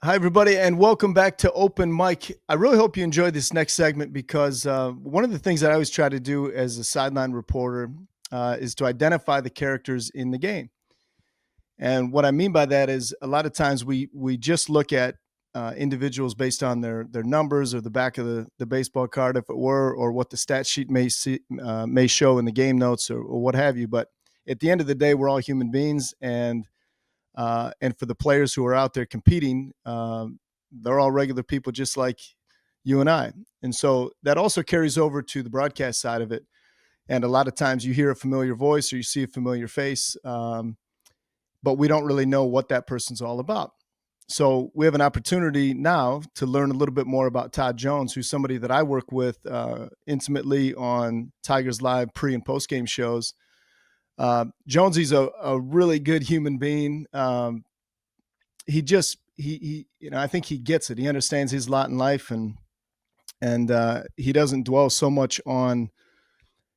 Hi, everybody, and welcome back to Open Mic. I really hope you enjoyed this next segment because one of the things that I always try to do as a sideline reporter is to identify the characters in the game. And what I mean by that is a lot of times we just look at individuals based on their numbers or the back of the baseball card, if it were, or what the stat sheet may show in the game notes or what have you. But at the end of the day, we're all human beings, and for the players who are out there competing, they're all regular people just like you and I. And so that also carries over to the broadcast side of it. And a lot of times you hear a familiar voice or you see a familiar face, but we don't really know what that person's all about. So we have an opportunity now to learn a little bit more about Todd Jones, who's somebody that I work with intimately on Tigers Live pre and post game shows. Jonesy's a really good human being. I think he gets it. He understands his lot in life, and he doesn't dwell so much on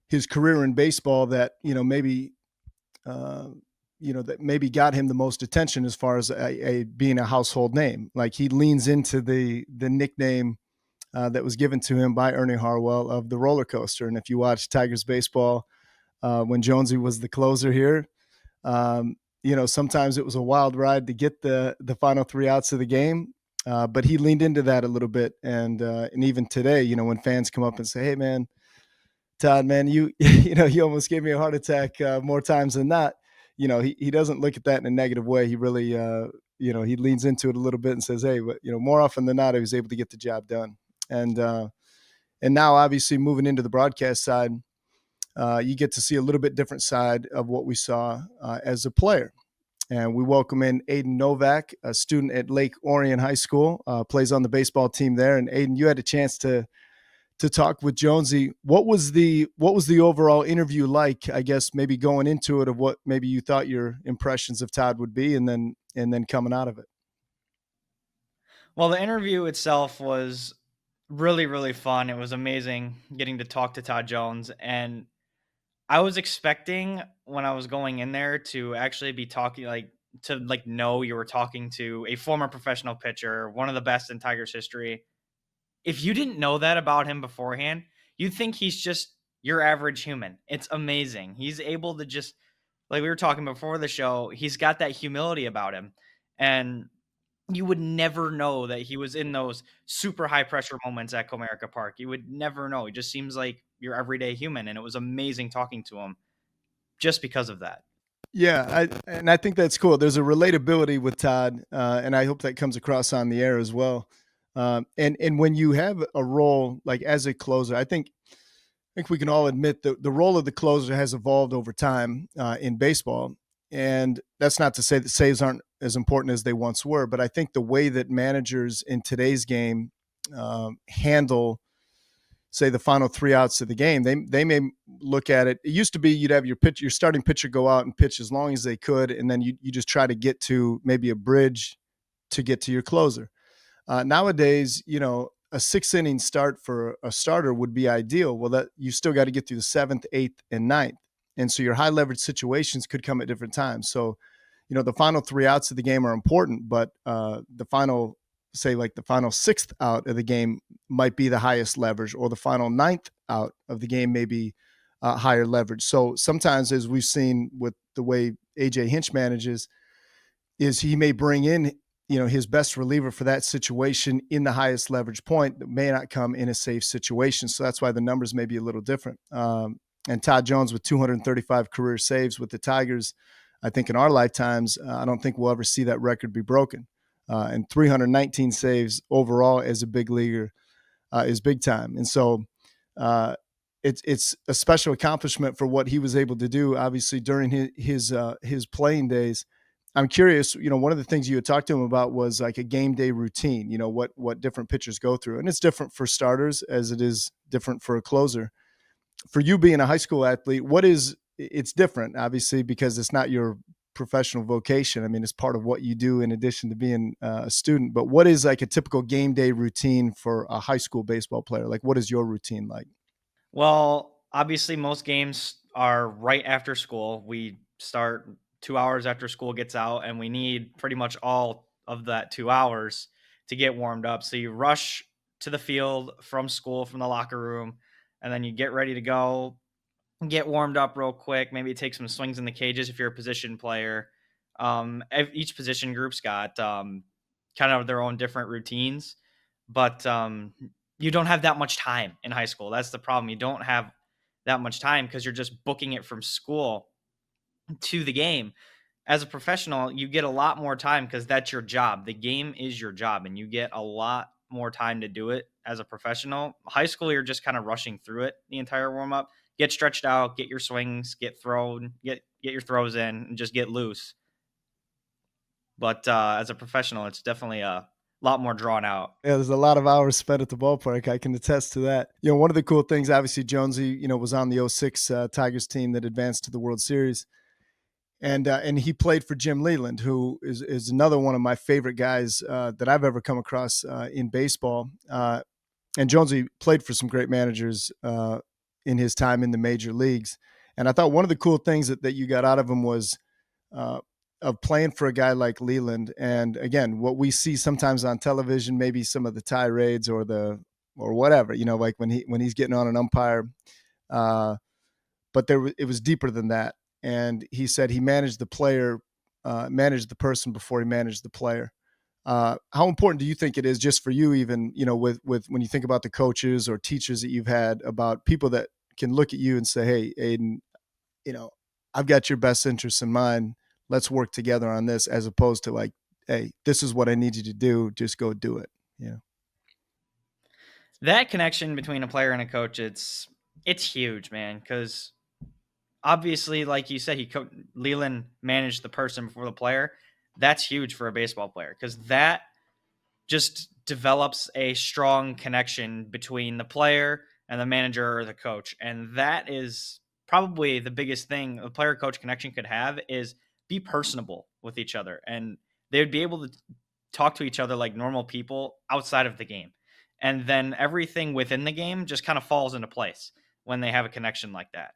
his career in baseball that uh, that maybe got him the most attention as far as a being a household name. Like he leans into the nickname that was given to him by Ernie Harwell of the roller coaster. And if you watch Tigers baseball, when Jonesy was the closer here, um, sometimes it was a wild ride to get the final three outs of the game. But he leaned into that a little bit, and even today, when fans come up and say, "Hey, man, Todd, man, you you almost gave me a heart attack more times than not," he doesn't look at that in a negative way. He really he leans into it a little bit and says, "Hey, but more often than not, he was able to get the job done." And now, obviously, moving into the broadcast side, you get to see a little bit different side of what we saw as a player. And we welcome in Ayden Novak, a student at Lake Orion High School, plays on the baseball team there. And Ayden, you had a chance to talk with Jonesy. What was the overall interview like? I guess maybe going into it of what maybe you thought your impressions of Todd would be, and then coming out of it. Well, the interview itself was really, really fun. It was amazing getting to talk to Todd Jones. And I was expecting when I was going in there to actually be talking to know you were talking to a former professional pitcher, one of the best in Tigers history. If you didn't know that about him beforehand, you'd think he's just your average human. It's amazing. He's able to just, like we were talking before the show, he's got that humility about him. And you would never know that he was in those super high pressure moments at Comerica Park. You would never know. He just seems like your everyday human, and it was amazing talking to him just because of that. Yeah, and I think that's cool. There's a relatability with Todd, and I hope that comes across on the air as well. And when you have a role like as a closer, I think we can all admit that the role of the closer has evolved over time in baseball. And that's not to say that saves aren't as important as they once were, but I think the way that managers in today's game handle, say, the final three outs of the game, they may look at it. It used to be you'd have your starting pitcher go out and pitch as long as they could, and then you just try to get to maybe a bridge to get to your closer. Nowadays, a six inning start for a starter would be ideal. Well, that you still got to get through the seventh, eighth, and ninth, and so your high leverage situations could come at different times. So, the final three outs of the game are important, but the final, say, like the final sixth out of the game might be the highest leverage, or the final ninth out of the game may be higher leverage. So sometimes, as we've seen with the way AJ Hinch manages, is he may bring in his best reliever for that situation in the highest leverage point that may not come in a safe situation. So that's why the numbers may be a little different. And Todd Jones with 235 career saves with the Tigers, I think in our lifetimes, I don't think we'll ever see that record be broken. And 319 saves overall as a big leaguer is big time. And so it's a special accomplishment for what he was able to do, obviously during his playing days. I'm curious, one of the things you had talked to him about was like a game day routine, what different pitchers go through. And it's different for starters as it is different for a closer. For you being a high school athlete, it's different, obviously, because it's not your professional vocation. I mean, it's part of what you do in addition to being a student. But what is like a typical game day routine for a high school baseball player? Like, what is your routine like? Well, obviously, most games are right after school. We start 2 hours after school gets out, and we need pretty much all of that 2 hours to get warmed up. So you rush to the field from school, from the locker room, and then you get ready to go, get warmed up real quick, maybe take some swings in the cages if you're a position player. Each position group's got kind of their own different routines, but you don't have that much time in high school. That's the problem. You don't have that much time because you're just booking it from school to the game. As a professional, you get a lot more time because that's your job. The game is your job, and you get a lot more time to do it as a professional. High school, you're just kind of rushing through it the entire warm up. Get stretched out, get your swings, get thrown, get your throws in, and just get loose. But as a professional, it's definitely a lot more drawn out. Yeah, there's a lot of hours spent at the ballpark. I can attest to that. One of the cool things, obviously, Jonesy, was on the '06 Tigers team that advanced to the World Series, and he played for Jim Leland, who is another one of my favorite guys that I've ever come across in baseball. And Jonesy played for some great managers in his time in the major leagues. And I thought one of the cool things that you got out of him was uh, of playing for a guy like Leland. And again, what we see sometimes on television, maybe some of the tirades or whatever, like when he's getting on an umpire. Uh, but it was deeper than that. And he said he managed the player, managed the person before he managed the player. How important do you think it is, just for you, even with when you think about the coaches or teachers that you've had, about people that can look at you and say, "Hey, Ayden, you know, I've got your best interests in mind. Let's work together on this," as opposed to like, "Hey, this is what I need you to do. Just go do it." Yeah. That connection between a player and a coach, it's huge, man. Because obviously, like you said, Leland managed the person before the player. That's huge for a baseball player because that just develops a strong connection between the player and the manager or the coach. And that is probably the biggest thing a player coach connection could have, is be personable with each other. And they would be able to talk to each other like normal people outside of the game. And then everything within the game just kind of falls into place when they have a connection like that.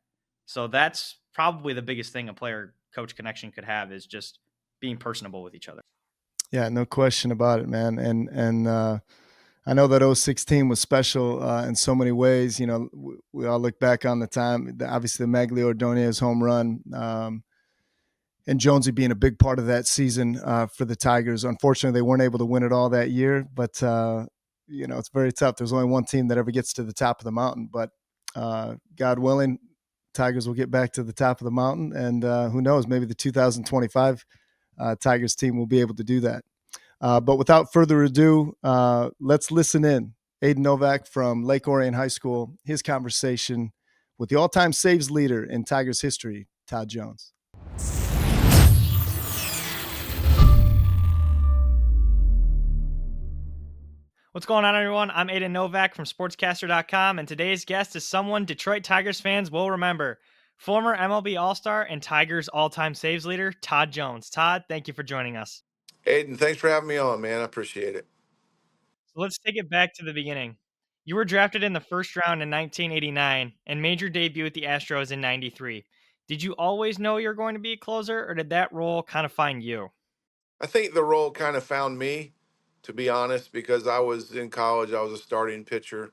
So that's probably the biggest thing a player coach connection could have, is just being personable with each other. Yeah, no question about it, man. And I know that '06 team was special in so many ways. We all look back on the time, obviously the Maglio Ordonez home run, and Jonesy being a big part of that season for the Tigers. Unfortunately, they weren't able to win it all that year, but it's very tough. There's only one team that ever gets to the top of the mountain, but God willing, Tigers will get back to the top of the mountain, and who knows, maybe the 2025 Tigers team will be able to do that. But without further ado, let's listen in. Ayden Novak from Lake Orion High School, his conversation with the all-time saves leader in Tigers history, Todd Jones. What's going on, everyone? I'm Ayden Novak from SportsCaster.com, and today's guest is someone Detroit Tigers fans will remember. Former MLB All-Star and Tigers all-time saves leader, Todd Jones. Todd, thank you for joining us. Ayden, thanks for having me on, man. I appreciate it. So let's take it back to the beginning. You were drafted in the first round in 1989 and made your debut at the Astros in 93. Did you always know you were going to be a closer, or did that role kind of find you? I think the role kind of found me, to be honest, because I was in college. I was a starting pitcher,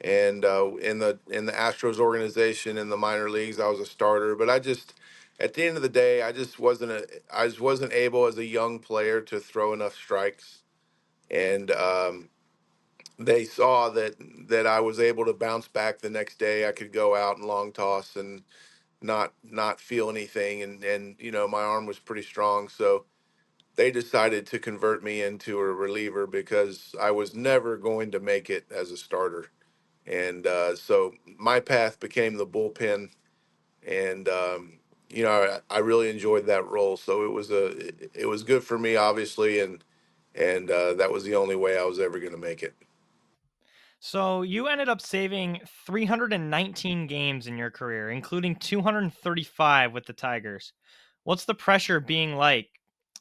and in the Astros organization in the minor leagues, I was a starter. But at the end of the day, I just wasn't able as a young player to throw enough strikes, and they saw that I was able to bounce back the next day. I could go out and long toss and not feel anything, and my arm was pretty strong, so they decided to convert me into a reliever because I was never going to make it as a starter. And so my path became the bullpen, and I really enjoyed that role. So it was good for me, obviously, and that was the only way I was ever going to make it. So you ended up saving 319 games in your career, including 235 with the Tigers. What's the pressure being like,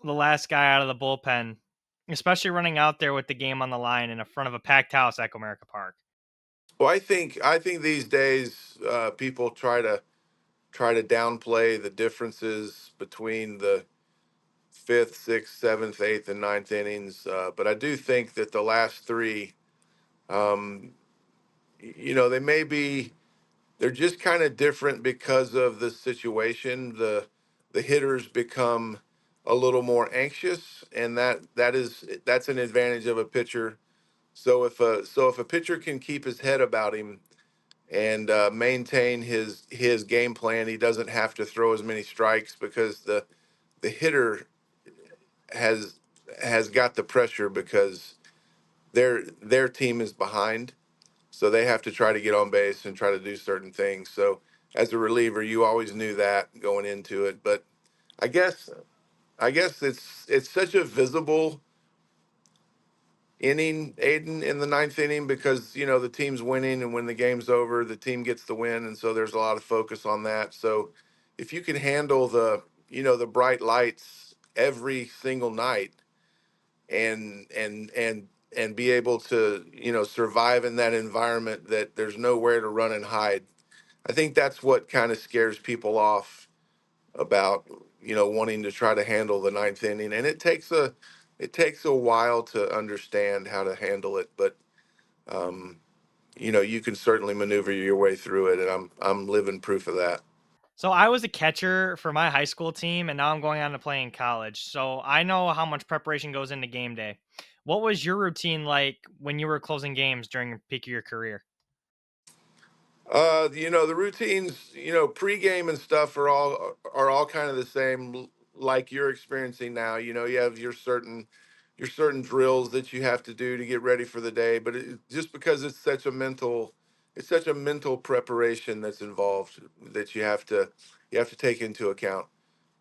the last guy out of the bullpen, especially running out there with the game on the line in front of a packed house at Comerica Park? Well, I think these days people try to downplay the differences between the fifth, sixth, seventh, eighth, and ninth innings. But I do think that the last three, um, they may be, they're just kind of different because of the situation. The hitters become a little more anxious, and that's an advantage of a pitcher. So if a pitcher can keep his head about him and maintain his game plan, he doesn't have to throw as many strikes because the hitter has has got the pressure because their team is behind, so they have to try to get on base and try to do certain things. So as a reliever, you always knew that going into it. But I guess I guess it's such a visible inning, Ayden, in the ninth inning because the team's winning, and when the game's over, the team gets the win, and so there's a lot of focus on that. So if you can handle the bright lights every single night and be able to survive in that environment that there's nowhere to run and hide, I think that's what kind of scares people off about wanting to try to handle the ninth inning, and it takes a while to understand how to handle it, but um, you can certainly maneuver your way through it, and I'm living proof of that. So I was a catcher for my high school team, and now I'm going on to play in college. So I know how much preparation goes into game day. What was your routine like when you were closing games during the peak of your career? The routines, pregame and stuff are all kind of the same, like you're experiencing now. You have your certain drills that you have to do to get ready for the day, but just because it's such a mental preparation that's involved that you have to take into account.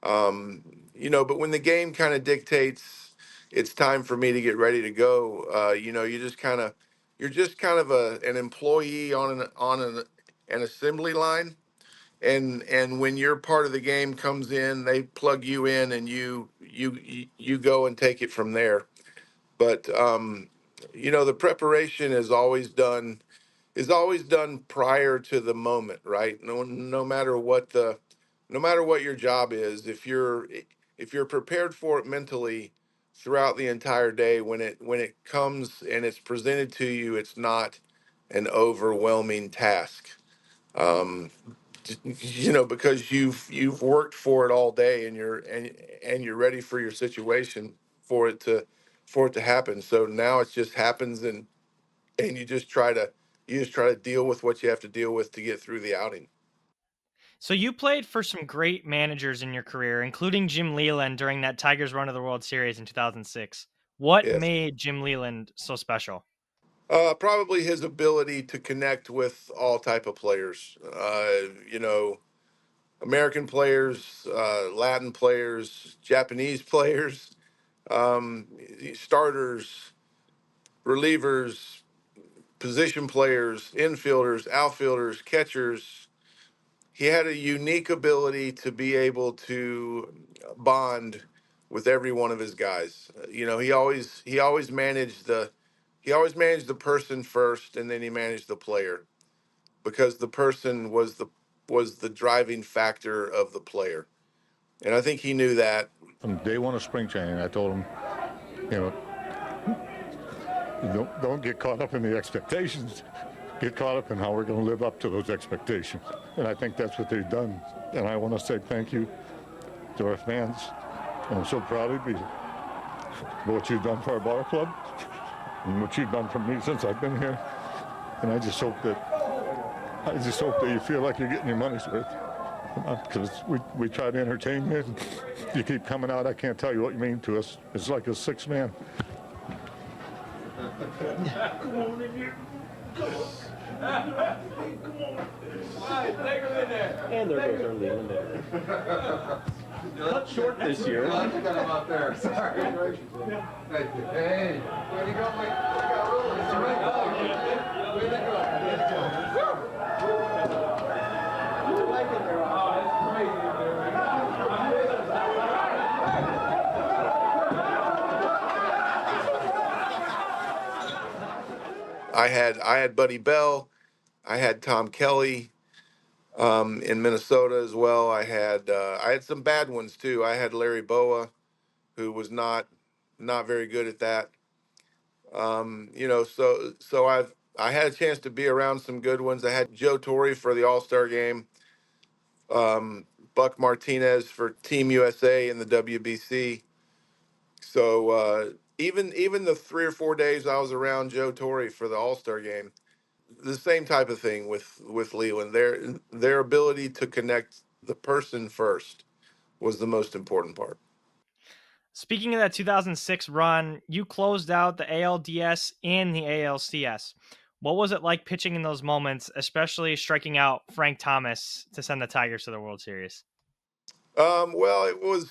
But when the game kind of dictates it's time for me to get ready to go, you're just kind of an employee on an assembly line, and when your part of the game comes in, they plug you in, and you go and take it from there. But the preparation is always done prior to the moment, right? No matter what your job is, if you're prepared for it mentally throughout the entire day, when it comes and it's presented to you, it's not an overwhelming task. Um, because you've worked for it all day, and you're ready for your situation for it to happen. So now it just happens, and you just try to deal with what you have to deal with to get through the outing. So you played for some great managers in your career, including Jim Leland during that Tigers run of the World Series in 2006. What Yes. made Jim Leland so special? Probably his ability to connect with all type of players. American players, Latin players, Japanese players, um, starters, relievers, position players, infielders, outfielders, catchers. He had a unique ability to be able to bond with every one of his guys. He always managed the person first, and then he managed the player because the person was the driving factor of the player. And I think he knew that. From day one of spring training, I told him, you know, don't get caught up in the expectations. Get caught up in how we're going to live up to those expectations. And I think that's what they've done. And I want to say thank you to our fans. I'm so proud of you for what you've done for our ball club and what you've done for me since I've been here. And I just hope that you feel like you're getting your money's worth. Because we try to entertain you. You keep coming out. I can't tell you what you mean to us. It's like a six man. Come on in here. Come on. Come on. All right, take him in there. And there goes our Leland there. Cut short this year. I got him out there. Sorry. Thank you. Hey, way to go, Mike. You got rolling. It's a right ball. Way to go. I like it there. Oh, that's crazy. I had Buddy Bell. I had Tom Kelly in Minnesota as well. I had some bad ones too. I had Larry Boa, who was not very good at that. I had a chance to be around some good ones. I had Joe Torre for the All-Star game, um, Buck Martinez for Team USA in the WBC. So even the 3 or 4 days I was around Joe Torre for the All-Star game, the same type of thing with Leland. Their ability to connect the person first was the most important part. Speaking of that 2006 run, you closed out the ALDS and the ALCS. What was it like pitching in those moments, especially striking out Frank Thomas to send the Tigers to the World Series? Well, it was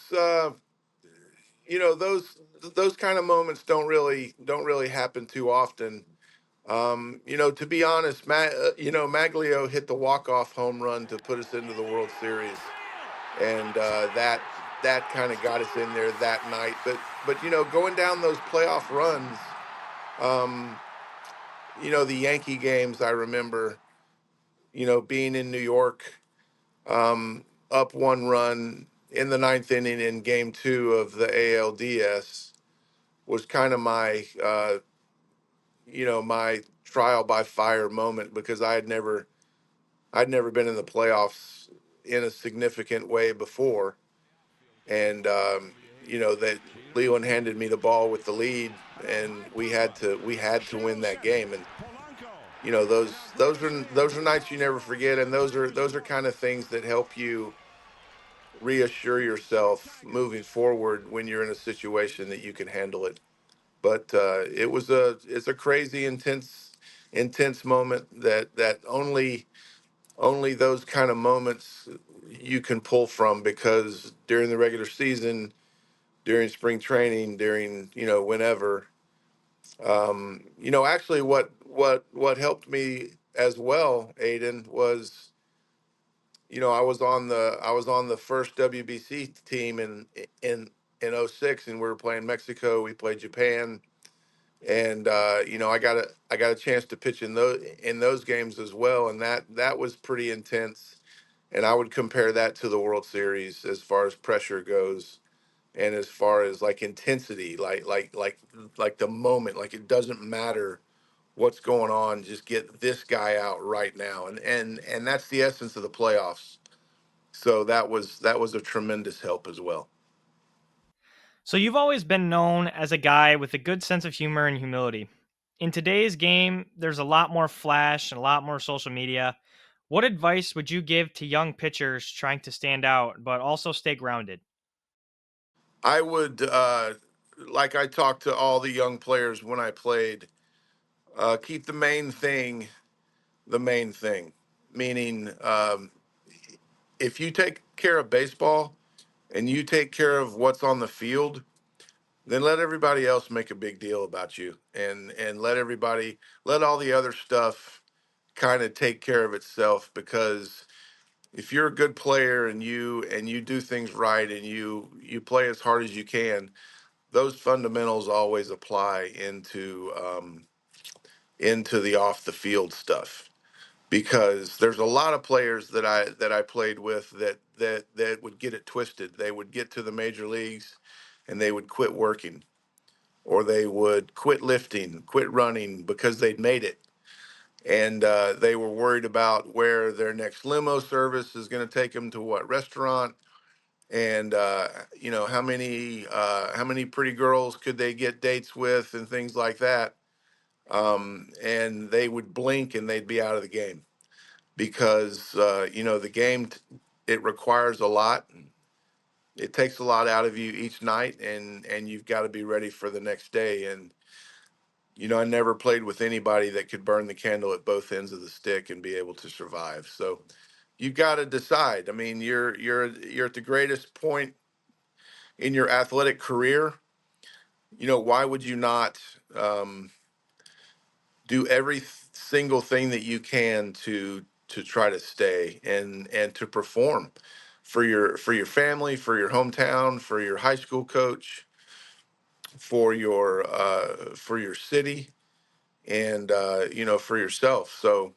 those kind of moments don't really happen too often. To be honest, Maglio hit the walk-off home run to put us into the World Series, and that kind of got us in there that night. But going down those playoff runs, um, the Yankee games, I remember, being in New York, up 1 run in the ninth inning in Game 2 of the ALDS was kind of my trial by fire moment because I'd never been in the playoffs in a significant way before, and that Leland handed me the ball with the lead, and we had to win that game, and those are nights you never forget, and those are kind of things that help you reassure yourself moving forward when you're in a situation that you can handle it. But it's a crazy intense moment that only those kind of moments you can pull from, because during the regular season, during spring training, during whenever, actually what helped me as well, Ayden, was I was on the first WBC team in '06, and we were playing Mexico, we played Japan, and I got a chance to pitch in those games as well, and that was pretty intense. And I would compare that to the World Series as far as pressure goes, and as far as like intensity, like the moment, like it doesn't matter what's going on, just get this guy out right now, and that's the essence of the playoffs. So that was a tremendous help as well. So you've always been known as a guy with a good sense of humor and humility. In today's game, there's a lot more flash and a lot more social media. What advice would you give to young pitchers trying to stand out but also stay grounded? I would, like I talked to all the young players when I played, keep the main thing. Meaning, if you take care of baseball and you take care of what's on the field, then let everybody else make a big deal about you, and let all the other stuff kind of take care of itself. Because if you're a good player and you do things right and you play as hard as you can, those fundamentals always apply into the off the field stuff. Because there's a lot of players that I played with that would get it twisted. They would get to the major leagues and they would quit working, or they would quit lifting, quit running because they'd made it, and they were worried about where their next limo service is going to take them to, what restaurant, and how many pretty girls could they get dates with, and things like that. And they would blink and they'd be out of the game, because the game, it requires a lot. It takes a lot out of you each night, and you've got to be ready for the next day. And I never played with anybody that could burn the candle at both ends of the stick and be able to survive. So you've got to decide. I mean, you're at the greatest point in your athletic career. Why would you not um, do every single thing that you can to try to stay and to perform for your family, for your hometown, for your high school coach, for your city, and for yourself. So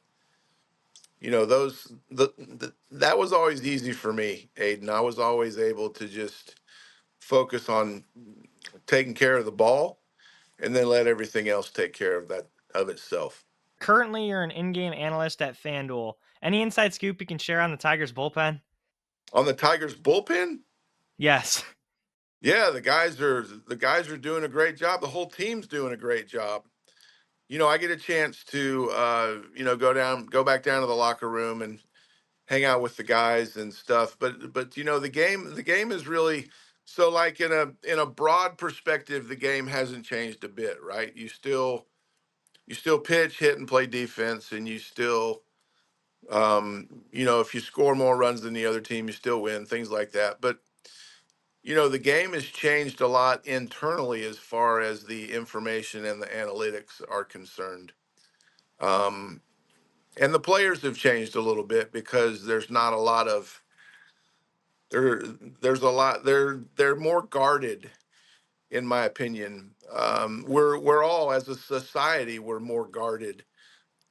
that was always easy for me, Aiden. I was always able to just focus on taking care of the ball, and then let everything else take care of that of itself. Currently, you're an in-game analyst at FanDuel. Any inside scoop you can share on the Tigers bullpen? On the Tigers bullpen, Yes. yeah, the guys are doing a great job. The whole team's doing a great job. I get a chance to go back down to the locker room and hang out with the guys and stuff. But the game is really, so, like, in a broad perspective, the game hasn't changed a bit, right? You still pitch, hit, and play defense, and you still, if you score more runs than the other team, you still win, things like that. But the game has changed a lot internally as far as the information and the analytics are concerned. Um, and the players have changed a little bit because there's not a lot of there. There's a lot. They're more guarded, in my opinion. We're all, as a society, we're more guarded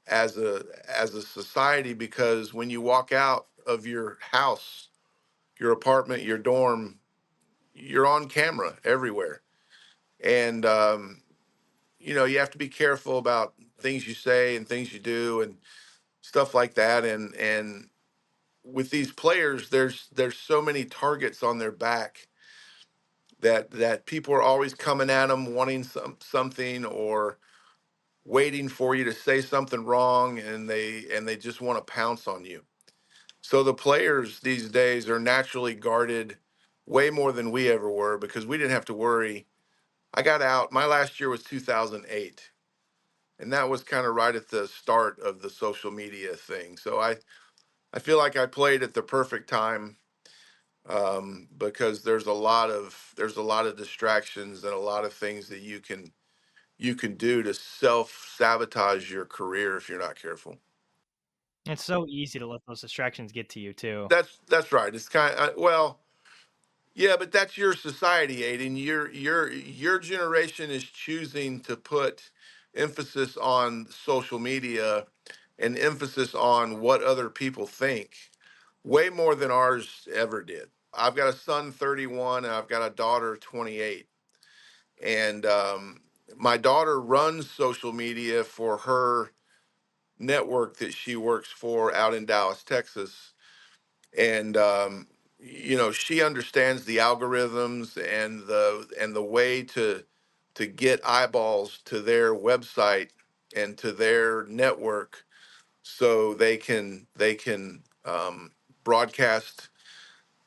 as a society, because when you walk out of your house, your apartment, your dorm, you're on camera everywhere, and you have to be careful about things you say and things you do and stuff like that. And with these players, there's so many targets on their back that people are always coming at them, wanting something, or waiting for you to say something wrong, and they just want to pounce on you. So the players these days are naturally guarded way more than we ever were, because we didn't have to worry. I got out. My last year was 2008, and that was kind of right at the start of the social media thing. So I feel like I played at the perfect time, because there's a lot of distractions and a lot of things that you can do to self sabotage your career if you're not careful. It's so easy to let those distractions get to you too. That's right. It's kind of, well, yeah, but that's your society, Aiden. Your generation is choosing to put emphasis on social media and emphasis on what other people think, way more than ours ever did. I've got a son 31 and I've got a daughter 28. And my daughter runs social media for her network that she works for out in Dallas, Texas. And she understands the algorithms and the way to get eyeballs to their website and to their network, so they can broadcast.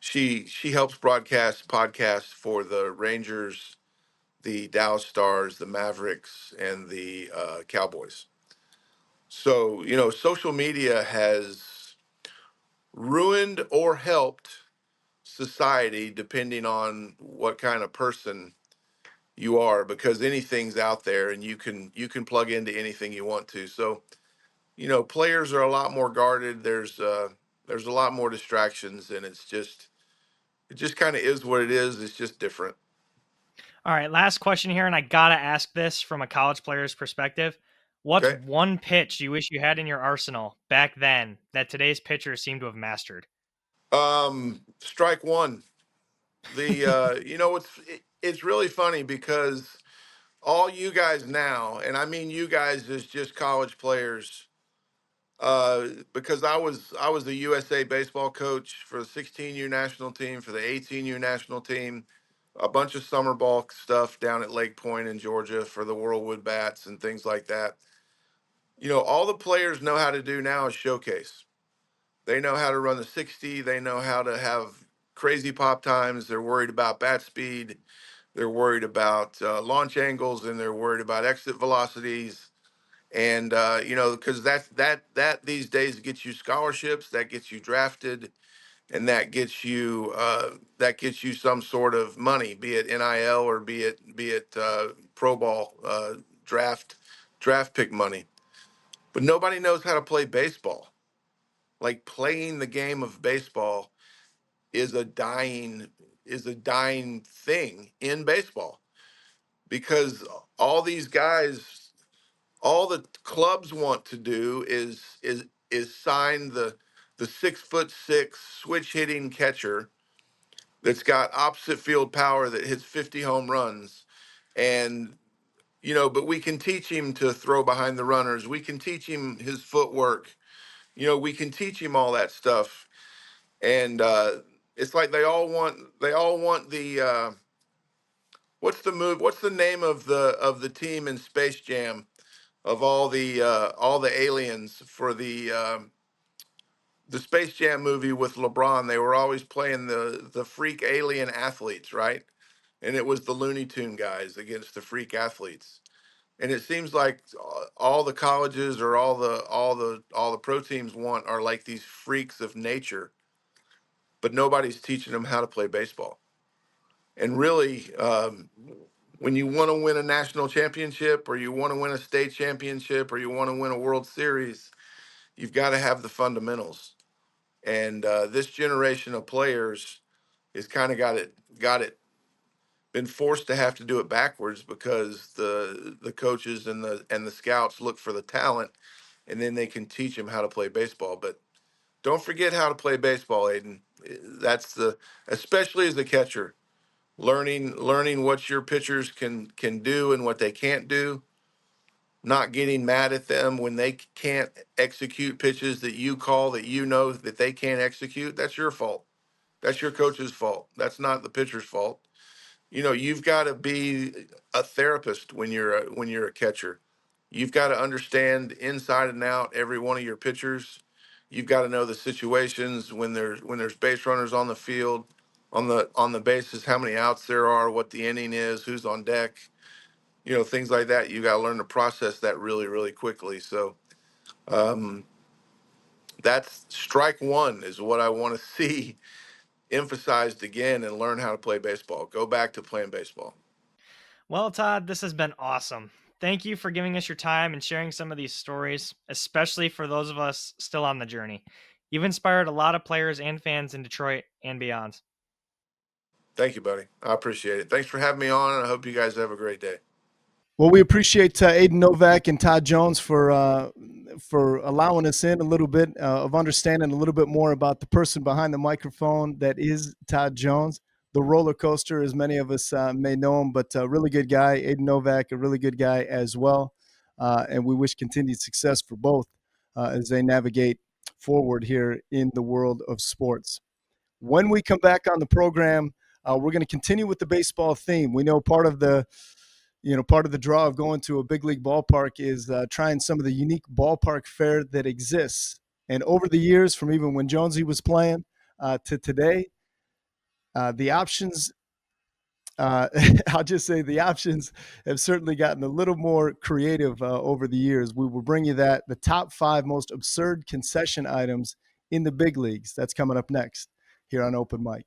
She helps broadcast podcasts for the Rangers, the Dallas Stars, the Mavericks, and the Cowboys. So social media has ruined or helped society, depending on what kind of person you are, because anything's out there and you can plug into anything you want to. So players are a lot more guarded. There's a lot more distractions, and it just kind of is what it is. It's just different. All right, last question here, and I gotta ask this from a college player's perspective. What's Okay. one pitch you wish you had in your arsenal back then that today's pitchers seem to have mastered? Strike one. It's really funny, because all you guys now, and I mean you guys as just college players, because I was the USA baseball coach for the 16U national team, for the 18U national team, a bunch of summer ball stuff down at Lake Point in Georgia for the Whirlwood Bats and things like that. All the players know how to do now is showcase. They know how to run the 60. They know how to have crazy pop times. They're worried about bat speed. They're worried about launch angles, and they're worried about exit velocities. And because that these days gets you scholarships, that gets you drafted, and that gets you some sort of money, be it NIL or be it pro ball, draft pick money. But nobody knows how to play baseball. Like, playing the game of baseball is a dying thing in baseball, because all these guys, all the clubs want to do is sign the 6'6" switch hitting catcher that's got opposite field power that hits 50 home runs. And, but we can teach him to throw behind the runners. We can teach him his footwork. We can teach him all that stuff. And it's like they all want what's the name of the team in Space Jam, of all the aliens for the Space Jam movie with LeBron. They were always playing the freak alien athletes, right? And it was the Looney Tune guys against the freak athletes. And it seems like all the colleges or all the pro teams want are like these freaks of nature, but nobody's teaching them how to play baseball. And really, when you want to win a national championship, or you want to win a state championship, or you want to win a World Series, you've got to have the fundamentals. And this generation of players has kind of got it been forced to have to do it backwards, because the coaches and the scouts look for the talent, and then they can teach them how to play baseball. But don't forget how to play baseball, Ayden. That's especially as a catcher, learning what your pitchers can do and what they can't do, not getting mad at them when they can't execute pitches that you call, that that they can't execute. That's your fault. That's your coach's fault. That's not the pitcher's fault. You've got to be a therapist when you're a catcher. You've got to understand inside and out every one of your pitchers. You've got to know the situations when there's base runners on the field, on the bases, how many outs there are, what the inning is, who's on deck, things like that. You got to learn to process that really, really quickly. So um, that's strike one, is what I want to see emphasized again, and learn how to play baseball. Go back to playing baseball. Well, Todd, this has been awesome. Thank you for giving us your time and sharing some of these stories, especially for those of us still on the journey. You've inspired a lot of players and fans in Detroit and beyond. Thank you, buddy. I appreciate it. Thanks for having me on, and I hope you guys have a great day. Well, we appreciate Ayden Novak and Todd Jones for allowing us in a little bit of understanding a little bit more about the person behind the microphone that is Todd Jones, the roller coaster, as many of us may know him, but a really good guy. Ayden Novak, a really good guy as well, and we wish continued success for both as they navigate forward here in the world of sports. When we come back on the program, we're going to continue with the baseball theme. We know part of the draw of going to a big league ballpark is trying some of the unique ballpark fare that exists. And over the years, from even when Jonesy was playing to today, the options, I'll just say the options have certainly gotten a little more creative over the years. We will bring you the top 5 most absurd concession items in the big leagues. That's coming up next here on Open Mic.